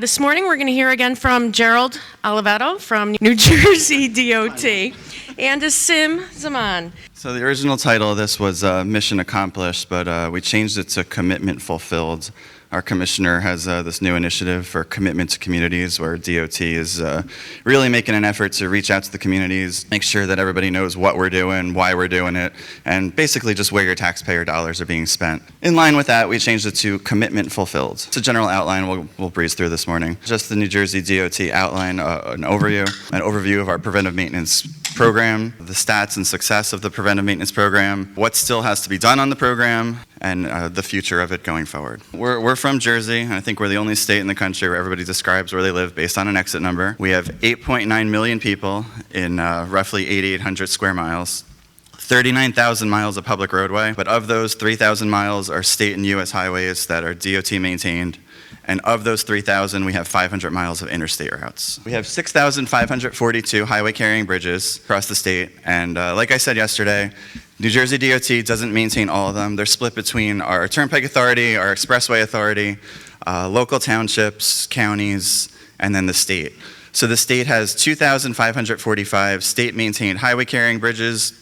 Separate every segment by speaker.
Speaker 1: This morning we're going to hear again from Gerald Olivetto from New Jersey DOT and Asim Zaman.
Speaker 2: So the original title of this was Mission Accomplished, but we changed it to Commitment Fulfilled. Our commissioner has this new initiative for commitment to communities where DOT is really making an effort to reach out to the communities, make sure that everybody knows what we're doing, why we're doing it, and basically just where your taxpayer dollars are being spent. In line with that, we changed it to Commitment Fulfilled. It's a general outline we'll breeze through this morning. Just the New Jersey DOT outline, an overview of our preventive maintenance program, the stats and success of the preventive maintenance program, what still has to be done on the program, and the future of it going forward. We're from Jersey, and I think we're the only state in the country where everybody describes where they live based on an exit number. We have 8.9 million people in roughly 8,800 square miles. 39,000 miles of public roadway, but of those, 3,000 miles are state and U.S. highways that are DOT maintained. And of those 3,000, we have 500 miles of interstate routes. We have 6,542 highway carrying bridges across the state. And like I said yesterday, New Jersey DOT doesn't maintain all of them. They're split between our Turnpike Authority, our Expressway Authority, local townships, counties, and then the state. So the state has 2,545 state-maintained highway carrying bridges,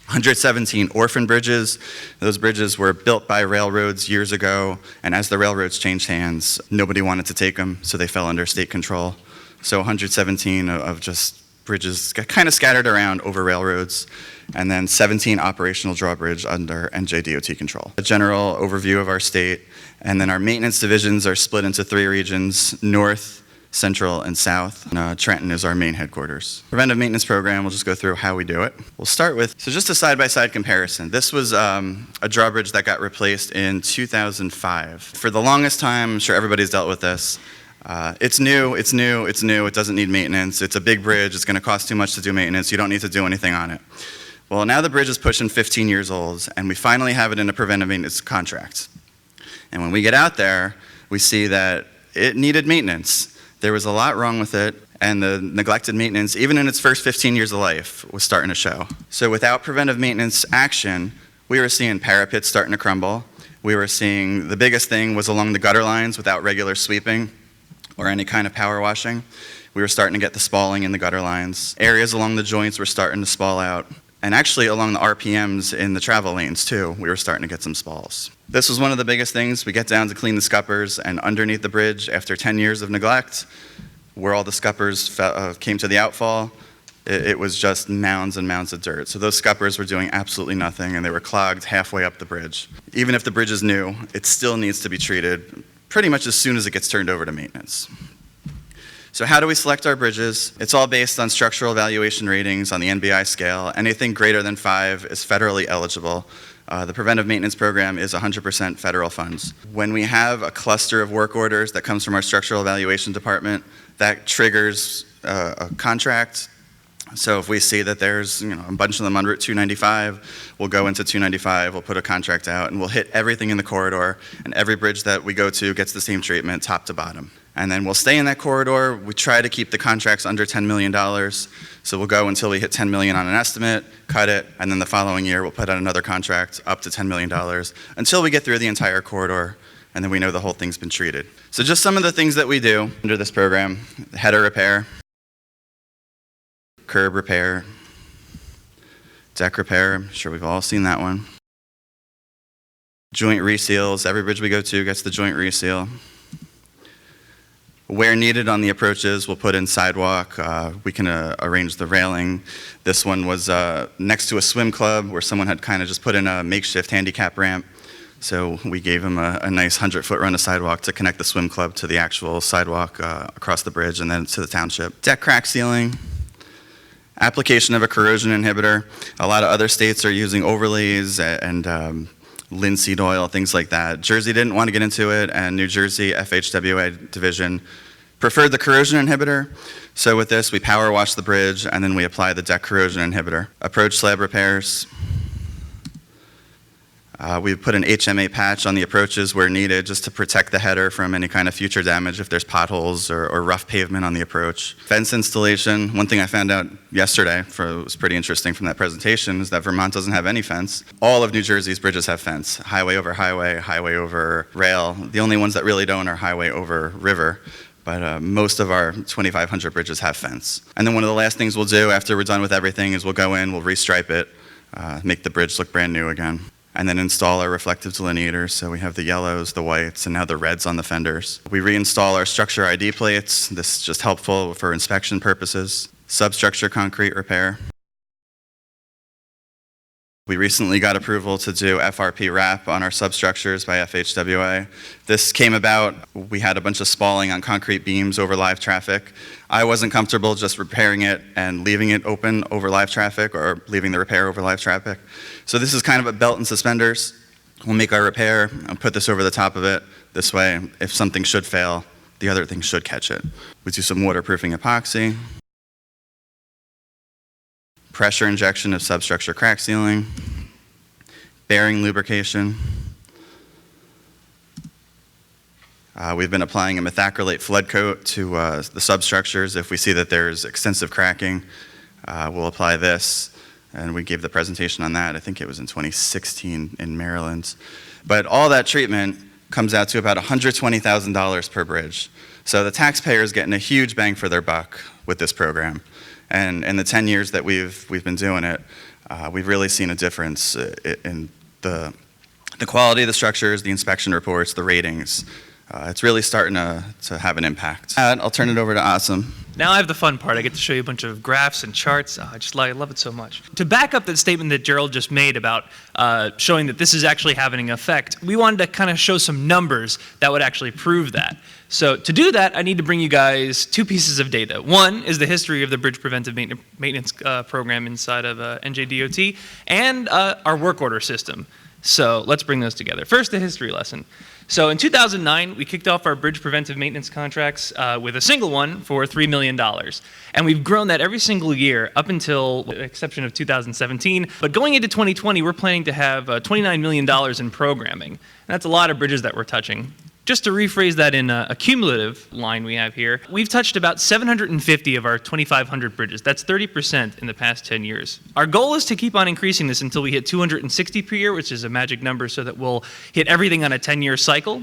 Speaker 2: 117 orphan bridges. Those bridges were built by railroads years ago, and as the railroads changed hands, nobody wanted to take them, so they fell under state control. So 117 of just bridges got kind of scattered around over railroads, and then 17 operational drawbridge under NJ DOT control. A general overview of our state, and then our maintenance divisions are split into 3 regions: North, Central, and South. Trenton is our main headquarters. Preventive maintenance program, we'll just go through how we do it. We'll start with, so just a side-by-side comparison. This was a drawbridge that got replaced in 2005. For the longest time, I'm sure everybody's dealt with this. It's new, it doesn't need maintenance. It's a big bridge, it's gonna cost too much to do maintenance, you don't need to do anything on it. Well, now the bridge is pushing 15 years old, and we finally have it in a preventive maintenance contract. And when we get out there, we see that it needed maintenance. There was a lot wrong with it, and the neglected maintenance, even in its first 15 years of life, was starting to show. So without preventive maintenance action, we were seeing parapets starting to crumble. We were seeing, the biggest thing was along the gutter lines without regular sweeping or any kind of power washing. We were starting to get the spalling in the gutter lines. Areas along the joints were starting to spall out. And actually along the RPMs in the travel lanes too, we were starting to get some spalls. This was one of the biggest things. We get down to clean the scuppers, and underneath the bridge, after 10 years of neglect, where all the scuppers came to the outfall, it was just mounds and mounds of dirt. So those scuppers were doing absolutely nothing, and they were clogged halfway up the bridge. Even if the bridge is new, it still needs to be treated pretty much as soon as it gets turned over to maintenance. So how do we select our bridges? It's all based on structural evaluation ratings on the NBI scale. Anything greater than 5 is federally eligible. The preventive maintenance program is 100% federal funds. When we have a cluster of work orders that comes from our structural evaluation department, that triggers a contract. So if we see that there's a bunch of them on Route 295, we'll go into 295, we'll put a contract out, and we'll hit everything in the corridor, and every bridge that we go to gets the same treatment top to bottom. And then we'll stay in that corridor. We try to keep the contracts under $10 million. So we'll go until we hit $10 million on an estimate, cut it, and then the following year we'll put out another contract up to $10 million until we get through the entire corridor, and then we know the whole thing's been treated. So just some of the things that we do under this program: header repair, curb repair, deck repair, I'm sure we've all seen that one. Joint reseals, every bridge we go to gets the joint reseal. Where needed on the approaches, we'll put in sidewalk. We can arrange the railing. This one was next to a swim club where someone had kind of just put in a makeshift handicap ramp. So we gave them a nice 100-foot run of sidewalk to connect the swim club to the actual sidewalk across the bridge and then to the township. Deck crack sealing. Application of a corrosion inhibitor. A lot of other states are using overlays and linseed oil, things like that. Jersey didn't want to get into it, and New Jersey FHWA division preferred the corrosion inhibitor. So with this, we power wash the bridge, and then we apply the deck corrosion inhibitor. Approach slab repairs. We put an HMA patch on the approaches where needed just to protect the header from any kind of future damage if there's potholes or rough pavement on the approach. Fence installation. One thing I found out yesterday, was pretty interesting from that presentation, is that Vermont doesn't have any fence. All of New Jersey's bridges have fence. Highway over highway, highway over rail. The only ones that really don't are highway over river. but most of our 2,500 bridges have fence. And then one of the last things we'll do after we're done with everything is we'll go in, we'll restripe it, make the bridge look brand new again, and then install our reflective delineators. So we have the yellows, the whites, and now the reds on the fenders. We reinstall our structure ID plates. This is just helpful for inspection purposes. Substructure concrete repair. We recently got approval to do FRP wrap on our substructures by FHWA. This came about, we had a bunch of spalling on concrete beams over live traffic. I wasn't comfortable just repairing it and leaving it open over live traffic or leaving the repair over live traffic. So this is kind of a belt and suspenders. We'll make our repair and put this over the top of it. This way, if something should fail, the other thing should catch it. We do some waterproofing epoxy. Pressure injection of substructure crack sealing, bearing lubrication. We've been applying a methacrylate flood coat to the substructures. If we see that there's extensive cracking, we'll apply this, and we gave the presentation on that. I think it was in 2016 in Maryland. But all that treatment comes out to about $120,000 per bridge. So the taxpayer is getting a huge bang for their buck with this program. And in the 10 years that we've been doing it, we've really seen a difference in the quality of the structures, the inspection reports, the ratings. It's really starting to have an impact. I'll turn it over to Asim.
Speaker 3: Now I have the fun part. I get to show you a bunch of graphs and charts. I love it so much. To back up that statement that Gerald just made about showing that this is actually having an effect, we wanted to kind of show some numbers that would actually prove that. So to do that, I need to bring you guys two pieces of data. One is the history of the Bridge Preventive Maintenance Program inside of NJ DOT and our work order system. So let's bring those together. First, the history lesson. So in 2009, we kicked off our bridge preventive maintenance contracts with a single one for $3 million. And we've grown that every single year up until the exception of 2017. But going into 2020, we're planning to have $29 million in programming. And that's a lot of bridges that we're touching. Just to rephrase that in a cumulative line we have here, we've touched about 750 of our 2,500 bridges. That's 30% in the past 10 years. Our goal is to keep on increasing this until we hit 260 per year, which is a magic number so that we'll hit everything on a 10-year cycle.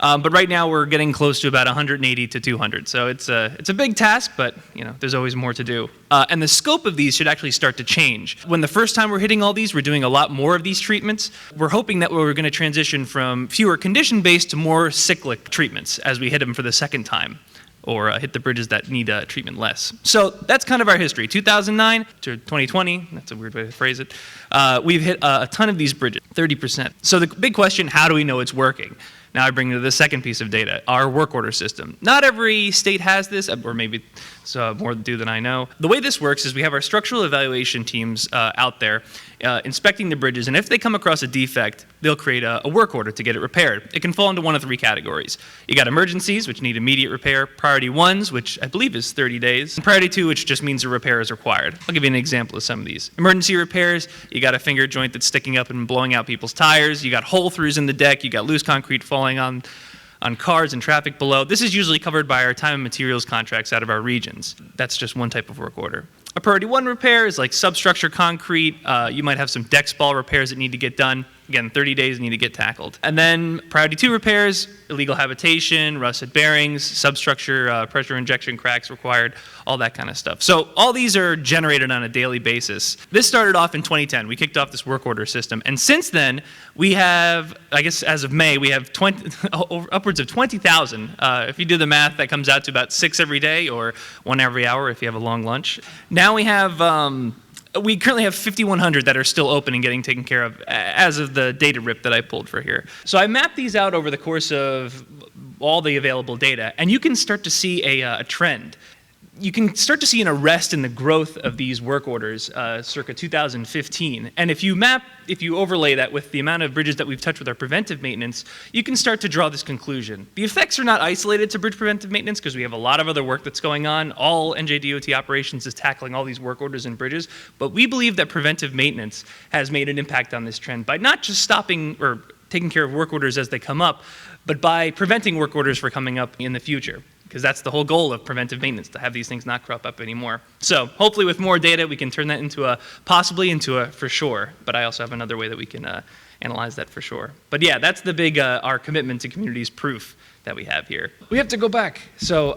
Speaker 3: But right now we're getting close to about 180 to 200. So it's a big task, but there's always more to do. And the scope of these should actually start to change. When the first time we're hitting all these, we're doing a lot more of these treatments. We're hoping that we're going to transition from fewer condition-based to more cyclic treatments as we hit them for the second time, or hit the bridges that need treatment less. So that's kind of our history. 2009 to 2020, that's a weird way to phrase it, we've hit a ton of these bridges, 30%. So the big question, how do we know it's working? Now I bring you the second piece of data, our work order system. Not every state has this, or maybe more do than I know. The way this works is we have our structural evaluation teams out there inspecting the bridges, and if they come across a defect, they'll create a work order to get it repaired. It can fall into one of three categories. You got emergencies, which need immediate repair, priority ones, which I believe is 30 days, and priority two, which just means a repair is required. I'll give you an example of some of these. Emergency repairs, you got a finger joint that's sticking up and blowing out people's tires, you got hole throughs in the deck, you got loose concrete falling on cars and traffic below. This is usually covered by our time and materials contracts out of our regions. That's just one type of work order. A priority one repair is like substructure concrete. You might have some deck spall repairs that need to get done. Again, 30 days need to get tackled. And then priority two repairs, illegal habitation, rusted bearings, substructure, pressure injection cracks required, all that kind of stuff. So all these are generated on a daily basis. This started off in 2010. We kicked off this work order system. And since then, we have, I guess as of May, we have upwards of 20,000. If you do the math, that comes out to about 6 every day or 1 every hour if you have a long lunch. Now we have... We currently have 5,100 that are still open and getting taken care of as of the data rip that I pulled for here. So I mapped these out over the course of all the available data, and you can start to see a trend. You can start to see an arrest in the growth of these work orders circa 2015. And if you overlay that with the amount of bridges that we've touched with our preventive maintenance, you can start to draw this conclusion. The effects are not isolated to bridge preventive maintenance because we have a lot of other work that's going on. All NJ DOT operations is tackling all these work orders and bridges. But we believe that preventive maintenance has made an impact on this trend by not just stopping or taking care of work orders as they come up, but by preventing work orders from coming up in the future. Because that's the whole goal of preventive maintenance, to have these things not crop up anymore. So hopefully with more data, we can turn that into possibly into a for sure, but I also have another way that we can analyze that for sure. But yeah, that's the big, our commitment to communities proof that we have here. We have to go back. So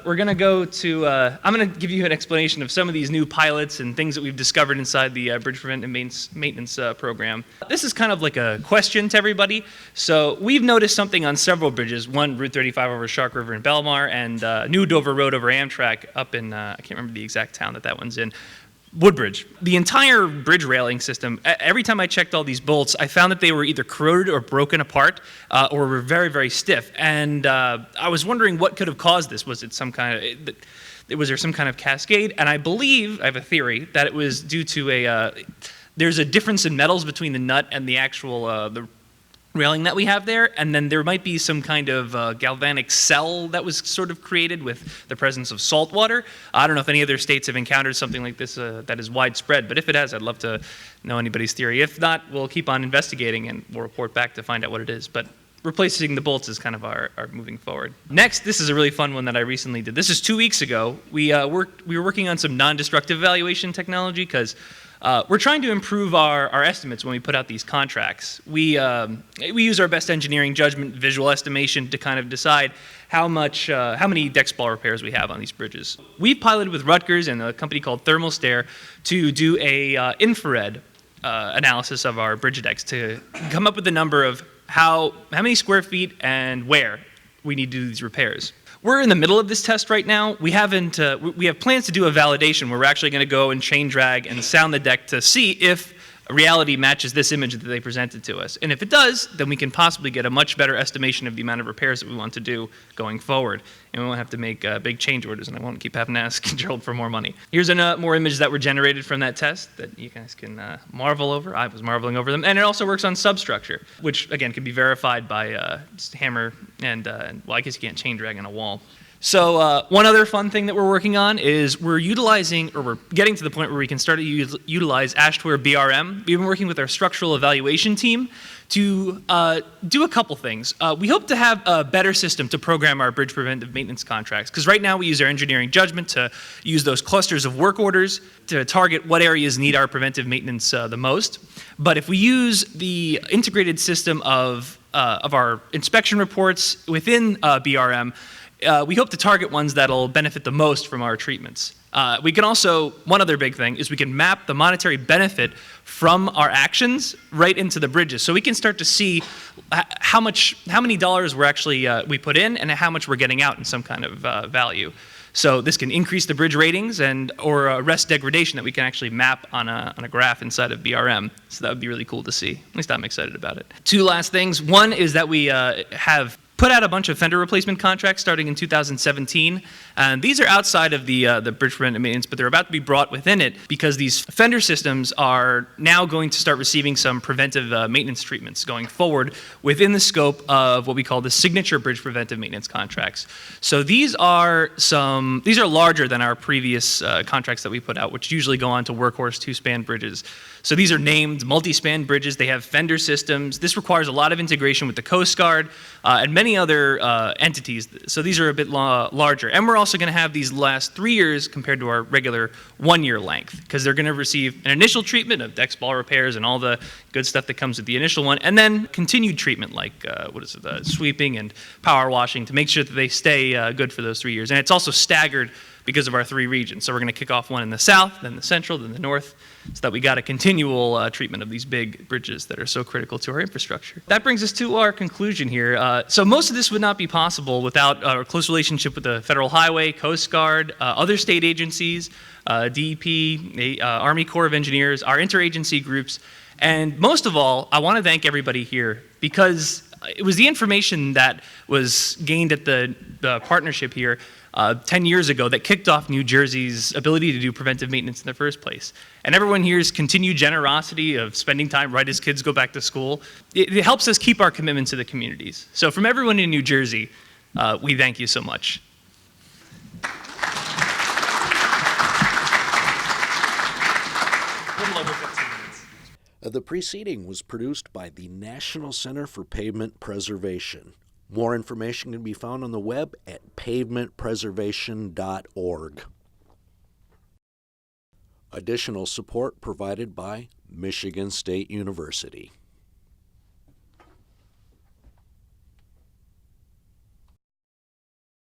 Speaker 3: we're going to go to, I'm going to give you an explanation of some of these new pilots and things that we've discovered inside the Bridge Preventive Maintenance Program. This is kind of like a question to everybody. So we've noticed something on several bridges, one Route 35 over Shark River in Belmar, and New Dover Road over Amtrak up in, I can't remember the exact town that one's in. Woodbridge. The entire bridge railing system, every time I checked all these bolts, I found that they were either corroded or broken apart or were very, very stiff. And I was wondering what could have caused this. Was it some kind of, was there some kind of cascade? And I believe, I have a theory, that it was due to there's a difference in metals between the nut and the actual, the railing that we have there, and then there might be some kind of galvanic cell that was sort of created with the presence of salt water. I don't know if any other states have encountered something like this that is widespread, but if it has, I'd love to know anybody's theory. If not, we'll keep on investigating and we'll report back to find out what it is. But replacing the bolts is kind of our moving forward. Next, this is a really fun one that I recently did. This is 2 weeks ago. We were working on some non-destructive evaluation technology because we're trying to improve our estimates when we put out these contracts. We use our best engineering judgment, visual estimation to kind of decide how many deck spall repairs we have on these bridges. We piloted with Rutgers and a company called Thermal Stare to do a infrared analysis of our bridge decks to come up with the number of how many square feet and where we need to do these repairs. We're in the middle of this test right now. We have plans to do a validation where we're actually going to go and chain drag and sound the deck to see if reality matches this image that they presented to us. And if it does, then we can possibly get a much better estimation of the amount of repairs that we want to do going forward. And we won't have to make big change orders, and I won't keep having to ask Gerald for more money. Here's more images that were generated from that test that you guys can marvel over. I was marveling over them. And it also works on Substructure, which, again, can be verified by just hammer and, well, I guess you can't chain drag on a wall. So one other fun thing that we're working on is we're getting to the point where we can start to utilize AASHTO BRM. We've been working with our structural evaluation team to do a couple things. We hope to have a better system to program our bridge preventive maintenance contracts, because right now we use our engineering judgment to use those clusters of work orders to target what areas need our preventive maintenance the most. But if we use the integrated system of our inspection reports within BRM, we hope to target ones that'll benefit the most from our treatments. We can also, one other big thing is we can map the monetary benefit from our actions right into the bridges. So we can start to see how many dollars we're actually, we put in and how much we're getting out in some kind of value. So this can increase the bridge ratings or arrest degradation that we can actually map on a graph inside of BRM. So that would be really cool to see. At least I'm excited about it. Two last things. One is that we have put out a bunch of fender replacement contracts starting in 2017. And these are outside of the bridge preventive maintenance, but they're about to be brought within it because these fender systems are now going to start receiving some preventive maintenance treatments going forward within the scope of what we call the signature bridge preventive maintenance contracts. So these are larger than our previous contracts that we put out, which usually go on to workhorse two-span bridges. So these are named multi-span bridges. They have fender systems. This requires a lot of integration with the Coast Guard and many other entities. So these are a bit larger. And we're also going to have these last 3 years compared to our regular 1 year length, because they're going to receive an initial treatment of deck spall repairs and all the good stuff that comes with the initial one, and then continued treatment like sweeping and power washing to make sure that they stay good for those 3 years. And it's also staggered because of our three regions. So we're going to kick off one in the south, then the central, then the north, so that we got a continual treatment of these big bridges that are so critical to our infrastructure. That brings us to our conclusion here. So most of this would not be possible without our close relationship with the Federal Highway, Coast Guard, other state agencies, DEP, Army Corps of Engineers, our interagency groups, and most of all, I want to thank everybody here, because it was the information that was gained at the partnership here 10 years ago that kicked off New Jersey's ability to do preventive maintenance in the first place. And everyone here's continued generosity of spending time right as kids go back to school. It helps us keep our commitment to the communities. So from everyone in New Jersey, we thank you so much.
Speaker 4: The preceding was produced by the National Center for Pavement Preservation. More information can be found on the web at pavementpreservation.org. Additional support provided by Michigan State University.